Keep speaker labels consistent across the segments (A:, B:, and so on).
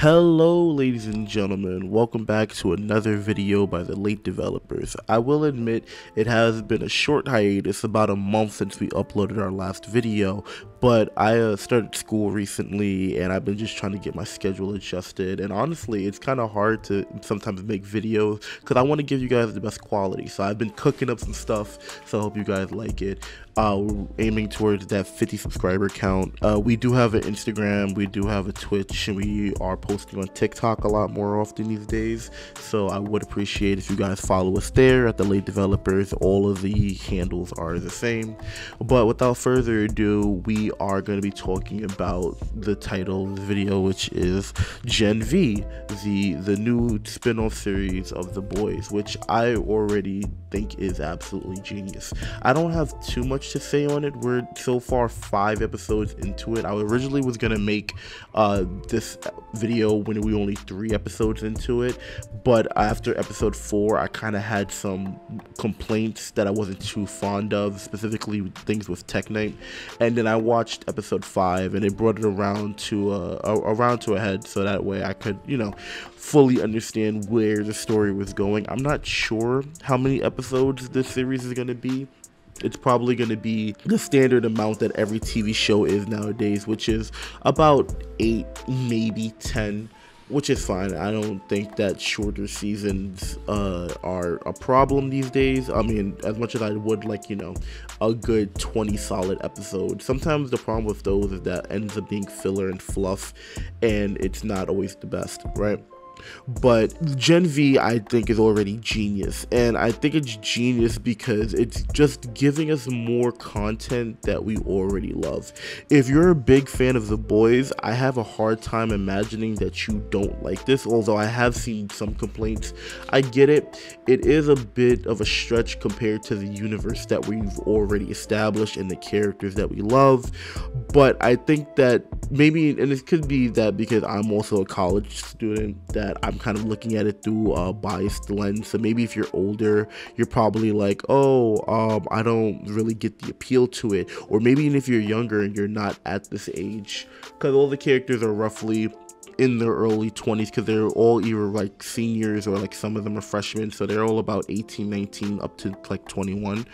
A: Hello ladies and gentlemen, welcome back to another video by the Late Developers. I will admit it has been a short hiatus, about a month since we uploaded our last video, but I started school recently and I've been just trying to get my schedule adjusted, and honestly it's kind of hard to sometimes make videos because I want to give you guys the best quality. So I've been cooking up some stuff, so I hope you guys like it. We're aiming towards that 50 subscriber count. We do have an Instagram, we do have a Twitch, and we are posting on TikTok a lot more often these days, so I would appreciate if you guys follow us there at the Late Developers. All of the handles are the same, but without further ado, we are going to be talking about the title of the video, which is Gen V, the new spin-off series of The Boys, which I already think is absolutely genius. I don't have too much to say on it. We're so far 5 episodes into it. I originally was gonna make this video when we were only 3 episodes into it, but after episode 4 I kind of had some complaints that I wasn't too fond of, specifically things with Tech Knight, and then I watched episode 5 and it brought it around to a head, so that way I could, you know, fully understand where the story was going. I'm not sure how many episodes this series is going to be. It's probably going to be the standard amount that every TV show is nowadays, which is about 8, maybe 10, which is fine. I don't think that shorter seasons are a problem these days. I mean, as much as I would like, you know, a good 20 solid episodes, sometimes the problem with those is that ends up being filler and fluff, and it's not always the best, right? But Gen V, I think, is already genius, and I think it's genius because it's just giving us more content that we already love. If you're a big fan of The Boys, I have a hard time imagining that you don't like this, although I have seen some complaints. I get it. It is a bit of a stretch compared to the universe that we've already established and the characters that we love, but I think that maybe, and it could be that because I'm also a college student, that I'm kind of looking at it through a biased lens. So maybe if you're older, you're probably like, oh, I don't really get the appeal to it. Or maybe even if you're younger and you're not at this age, because all the characters are roughly in their early 20s, because they're all either like seniors or like some of them are freshmen, so they're all about 18, 19 up to like 21.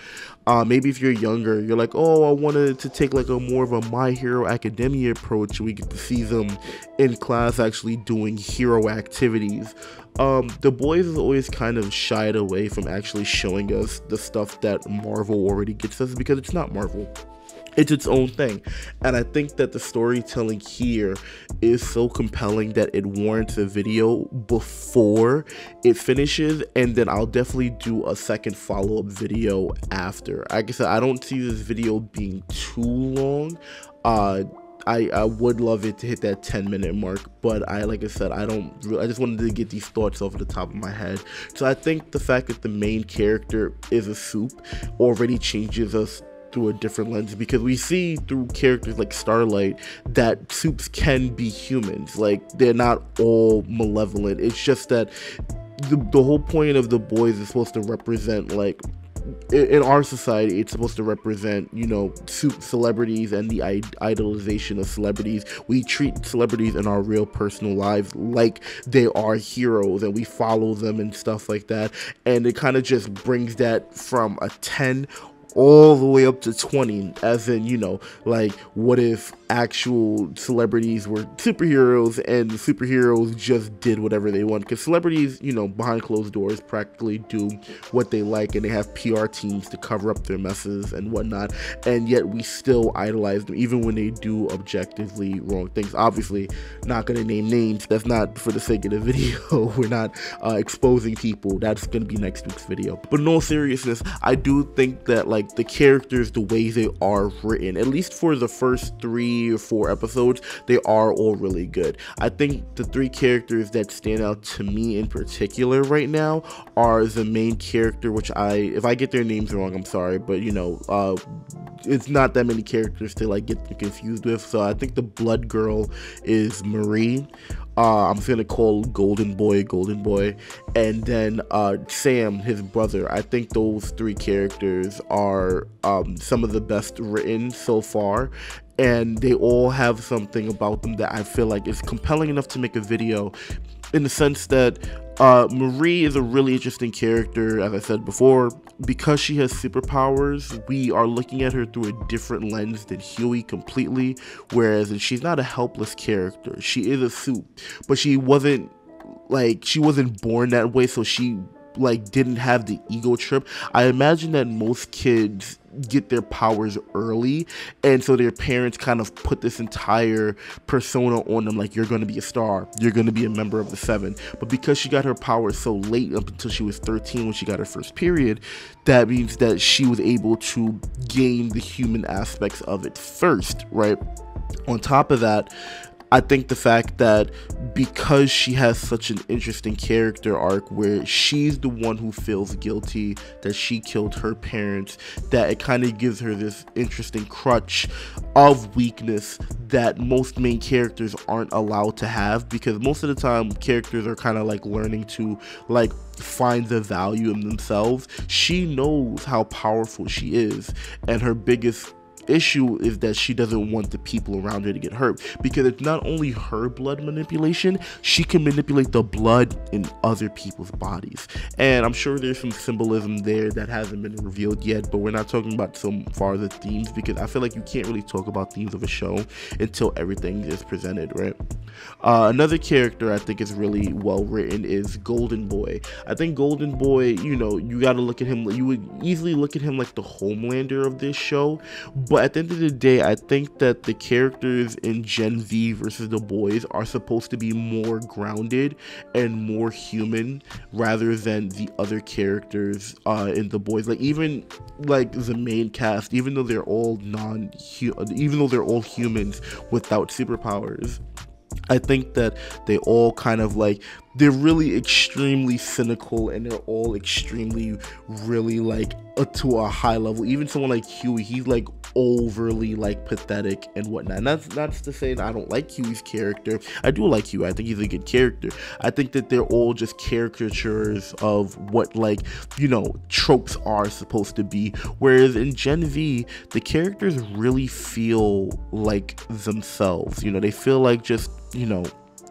A: Maybe if you're younger, you're like, oh, I wanted to take like a more of a My Hero Academia approach, and we get to see them in class actually doing hero activities. The Boys has always kind of shied away from actually showing us the stuff that Marvel already gets us, because it's not Marvel. It's its own thing, and I think that the storytelling here is so compelling that it warrants a video before it finishes, and then I'll definitely do a second follow-up video after. Like I said, I don't see this video being too long. I would love it to hit that 10-minute mark, but like I said, I just wanted to get these thoughts off the top of my head. So I think the fact that the main character is a soup already changes us through a different lens, because we see through characters like Starlight that soups can be humans. Like, they're not all malevolent. It's just that the whole point of The Boys is supposed to represent, like, in our society, it's supposed to represent, you know, celebrities and the idolization of celebrities. We treat celebrities in our real personal lives like they are heroes, and we follow them and stuff like that, and it kind of just brings that from a 10 all the way up to 20, as in, you know, like, what if actual celebrities were superheroes and the superheroes just did whatever they want? Because celebrities, you know, behind closed doors practically do what they like, and they have PR teams to cover up their messes and whatnot, and yet we still idolize them even when they do objectively wrong things. Obviously not going to name names, that's not for the sake of the video. We're not exposing people. That's going to be next week's video. But in all seriousness, I do think that, like, the characters, the way they are written, at least for the first 3 or 4 episodes, they are all really good. I think the 3 characters that stand out to me in particular right now are the main character, which if I get their names wrong, I'm sorry, but you know, it's not that many characters to like get confused with. So I think the blood girl is Marie. I'm just gonna call Golden Boy, and then Sam, his brother. I think those 3 characters are some of the best written so far, and they all have something about them that I feel like is compelling enough to make a video, in the sense that Marie is a really interesting character, as I said before. Because she has superpowers, we are looking at her through a different lens than Huey completely, whereas she's not a helpless character. She is a suit, but she wasn't born that way, so she didn't have the ego trip. I imagine that most kids get their powers early, and so their parents kind of put this entire persona on them, like, you're going to be a star, you're going to be a member of the Seven. But because she got her powers so late, up until she was 13 when she got her first period, that means that she was able to gain the human aspects of it first, right? On top of that, I think the fact that because she has such an interesting character arc where she's the one who feels guilty that she killed her parents, that it kind of gives her this interesting crutch of weakness that most main characters aren't allowed to have, because most of the time characters are kind of like learning to find the value in themselves. She knows how powerful she is, and her biggest issue is that she doesn't want the people around her to get hurt, because it's not only her blood manipulation, she can manipulate the blood in other people's bodies. And I'm sure there's some symbolism there that hasn't been revealed yet, but we're not talking about so far the themes, because I feel like you can't really talk about themes of a show until everything is presented, right? Another character I think is really well written is Golden Boy. I think Golden Boy, you gotta look at him, you would easily look at him like the Homelander of this show, but at the end of the day, I think that the characters in Gen V versus the boys are supposed to be more grounded and more human rather than the other characters in the boys. Even the main cast, even though they're all humans without superpowers, I think that they all kind of they're really extremely cynical, and they're all extremely really to a high level. Even someone like Huey, he's overly pathetic and whatnot. And that's to say that I don't like Huey's character. I do like Huey. I think he's a good character. I think that they're all just caricatures of what tropes are supposed to be. Whereas in Gen V, the characters really feel like themselves. They feel like just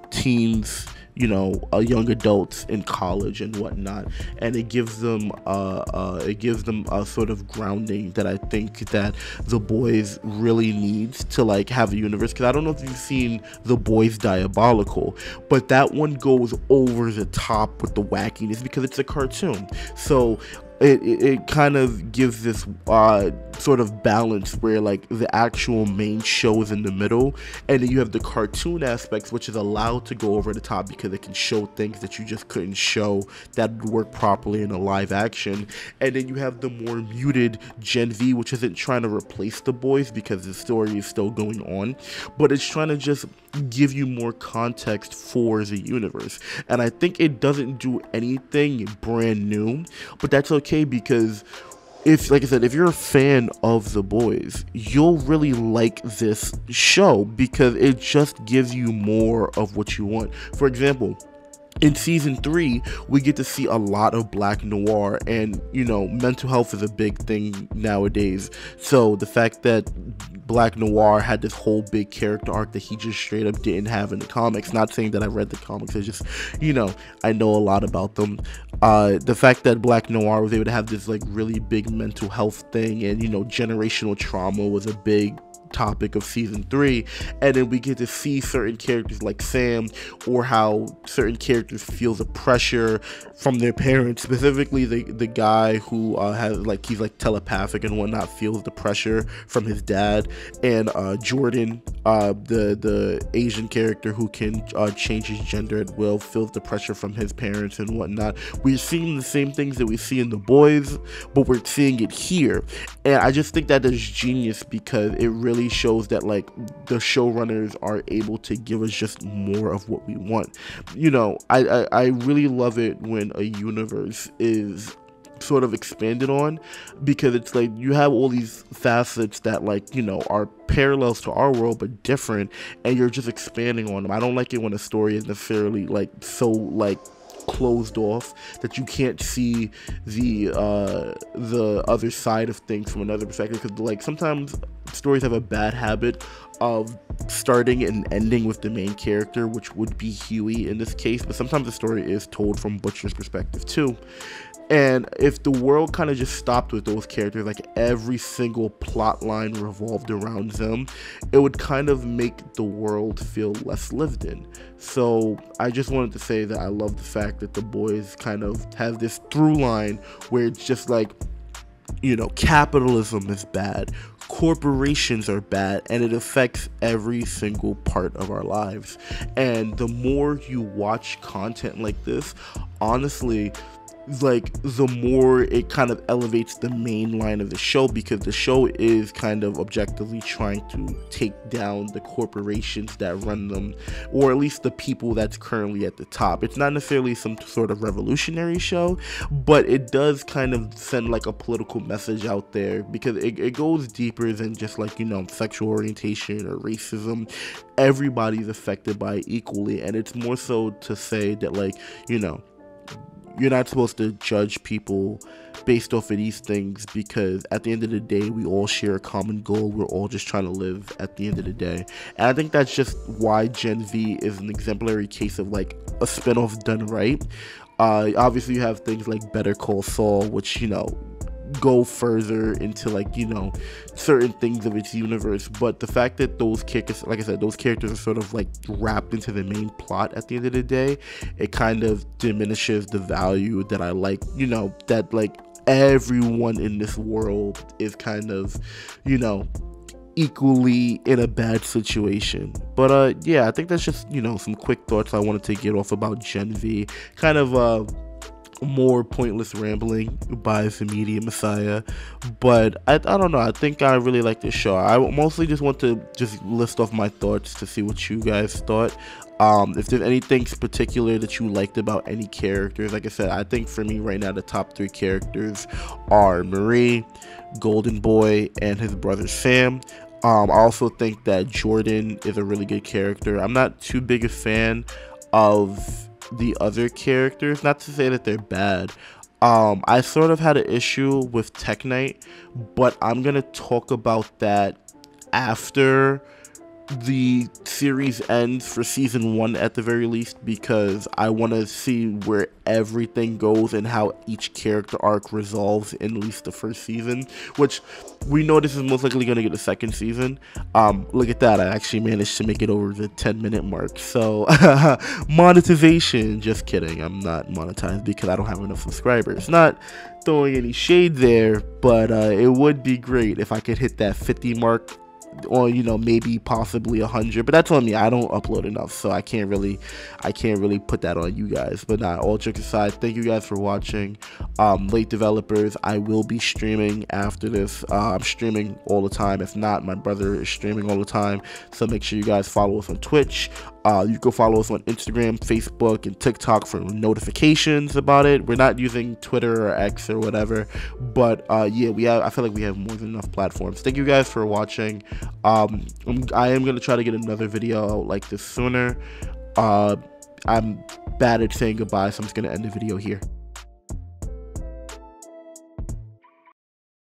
A: teens, young adults in college and whatnot, and it gives them a sort of grounding that I think that the boys really needs to have a universe. Because I don't know if you've seen The Boys Diabolical, but that one goes over the top with the wackiness because it's a cartoon. So it kind of gives this sort of balance where the actual main show is in the middle, and then you have the cartoon aspects, which is allowed to go over the top because it can show things that you just couldn't show that would work properly in a live action. And then you have the more muted Gen V, which isn't trying to replace the boys because the story is still going on, but it's trying to just give you more context for the universe. And I think it doesn't do anything brand new, but that's okay, because like I said, if you're a fan of The Boys, you'll really like this show because it just gives you more of what you want. For example, in season 3, we get to see a lot of black noir, and mental health is a big thing nowadays. So the fact that black noir had this whole big character arc that he just straight up didn't have in the comics, not saying that I read the comics, it's just I know a lot about them. The fact that black noir was able to have this really big mental health thing, and generational trauma was a big topic of season 3, and then we get to see certain characters like Sam, or how certain characters feel the pressure from their parents, specifically the guy who has he's telepathic and whatnot, feels the pressure from his dad, and Jordan, the Asian character who can change his gender at will, feels the pressure from his parents and whatnot. We're seeing the same things that we see in The Boys, but we're seeing it here, and I just think that is genius because it really shows that the showrunners are able to give us just more of what we want. I really love it when a universe is sort of expanded on, because it's you have all these facets that are parallels to our world but different, and you're just expanding on them. I don't like it when a story is necessarily so closed off that you can't see the other side of things from another perspective, because sometimes stories have a bad habit of starting and ending with the main character, which would be Huey in this case, but sometimes the story is told from Butcher's perspective too. And if the world kind of just stopped with those characters, like every single plot line revolved around them, it would kind of make the world feel less lived in. So I just wanted to say that I love the fact that The Boys kind of have this through line where it's just like, you know, capitalism is bad, corporations are bad, and it affects every single part of our lives. And the more you watch content like this, honestly, like the more it kind of elevates the main line of the show, because the show is kind of objectively trying to take down the corporations that run them, or at least the people that's currently at the top. It's not necessarily some sort of revolutionary show, but it does kind of send like a political message out there, because it goes deeper than just like, you know, sexual orientation or racism. Everybody's affected by it equally, and it's more so to say that, like, you know, you're not supposed to judge people based off of these things, because at the end of the day, we all share a common goal. We're all just trying to live at the end of the day. And I think that's just why Gen V is an exemplary case of like a spinoff done right. Obviously you have things like Better Call Saul, which, you know, go further into like, you know, certain things of its universe, but the fact that those characters, like I said, those characters are sort of like wrapped into the main plot at the end of the day, it kind of diminishes the value that I like, you know, that like everyone in this world is kind of, you know, equally in a bad situation. But yeah, I think that's just, you know, some quick thoughts I wanted to get off about Gen V. Kind of more pointless rambling by the media messiah, but I don't know, I think I really like this show. I mostly just want to just list off my thoughts to see what you guys thought. If there's anything particular that you liked about any characters, like I said, I think for me right now the top 3 characters are Marie, Golden Boy, and his brother Sam. I also think that Jordan is a really good character. I'm not too big a fan of the other characters, not to say that they're bad. I sort of had an issue with Tech Knight, but I'm gonna talk about that after the series ends, for season 1 at the very least, because I want to see where everything goes and how each character arc resolves in at least the first season, which we know this is most likely going to get a second season. Look at that, I actually managed to make it over the 10-minute mark. So monetization, just kidding, I'm not monetized because I don't have enough subscribers. Not throwing any shade there, but it would be great if I could hit that 50 mark, or, you know, maybe possibly 100, but that's on me. I don't upload enough, so I can't really put that on you guys. But nah, all jokes aside, thank you guys for watching. Late Developers, I will be streaming after this. I'm streaming all the time. If not, my brother is streaming all the time, so make sure you guys follow us on Twitch. You can follow us on Instagram, Facebook, and TikTok for notifications about it. We're not using Twitter or X or whatever, but yeah, I feel like we have more than enough platforms. Thank you guys for watching. I am gonna try to get another video out like this sooner. I'm bad at saying goodbye, so I'm just gonna end the video here.